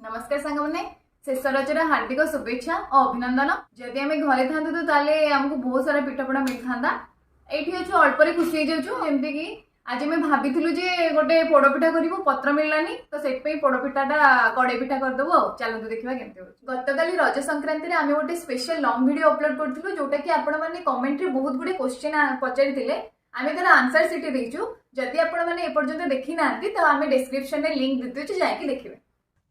नमस्कार सांग मैंने शेष रजर हार्दिक शुभेच्छा और अभिनंदन जदि आम घरे था तो ताले आमको बहुत सारा पिठापड़ा मिलता ये अच्छे अल्प खुशी हो जमती कि आज आम भाभी जे गोटे पोड़पिठा कर पत्र मिललानी तो से पोड़पिठाटा कड़े पिठा करदेबू चलते देखा केमती गत काली रज संक्रांति आम गोटे स्पेशल लंग वीडियो अपलोड करूँ जोटा कि आपण मैंने कमेंट बहुत गुड़े क्वेश्चन पचारि आम तार आंसर सीट देचु जदि आपपर्यंत देखी ना तो आम डिस्क्रिप्शन में लिंक देदेचु जाकि देखिए।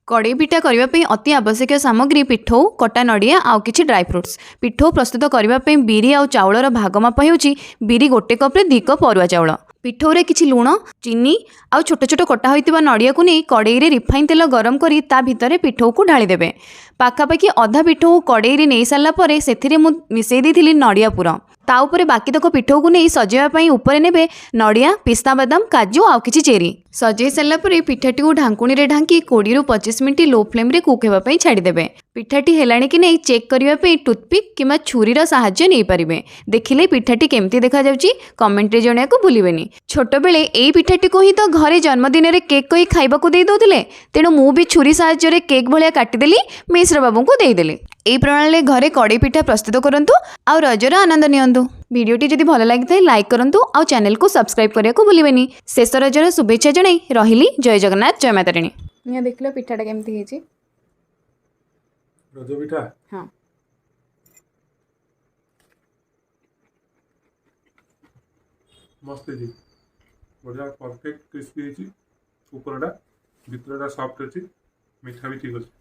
कड़ई पिठा करने अति आवश्यक सामग्री पिठौ कटा नड़िया आउ किछि ड्राई फ्रुट्स। पिठौ प्रस्तुत करने बिरी आउ चाउलर भागमाप होउछि बिरी गोटे कप्रे 2 कप अरुआ चाउल। पिठौरे किछि लुण चीनी आउ छोट छोट कटा होइतिबा नड़िया को नहीं कड़ई रे रिफाइन तेल गरम करी ता भितरे पिठौ को ढाली देबे। पाखापाखि अधा पिठौ कड़ई रे नहीं सारा पर सेथिरे मु मिसेई देथिली नड़िया पुर ता उपरे बाकी तक पिठौ को नहीं सजेवा पई उपरे नेबे नड़िया पिस्ता बादाम काजू आउ किछि चेरी। सजई सारा पर पिठाटी को ढांकुणी रे ढांकी 20 ରୁ 25 मिनिट लो फ्लेम रे कुक हेबा पई छाड़ी देबे। पिठाटी हेलाणी कि नहीं चेक करिवा पई टूथपिक किमा छुरी रा सहाय्य नै परिबे। देखिले पिठाटी केमती देखा जाउची कमेंट रे जणिया को भूलिबेनी। छोट बेले एई पिठाटी को ही तो घरे जन्मदिन रे केक कही खाइबा को देई दोथिले तेणु मु भी छुरी सहाय्य रे केक भलिया काटी देली मिश्र बाबू को देई देली। एई प्रणाली घरे कड़ई पिठा प्रस्तुत करंतु आ रजर आनंद नियंतु। वीडियोटी जदि भल लागिथाय लाइक करंतु आ चैनल को सब्सक्राइब करिया को भूलिबेनी। शेष रजर शुभेच्छा जणाई रहिली। जय जगन्नाथ जय माता रानी। निया देखिलो पिठाटा केमती हेची रज पिठा हां मस्त जी बढ़िया परफेक्ट क्रिस्पी है ऊपरटा भितरटा सॉफ्ट अच्छी मीठा भी ठीक अच्छे।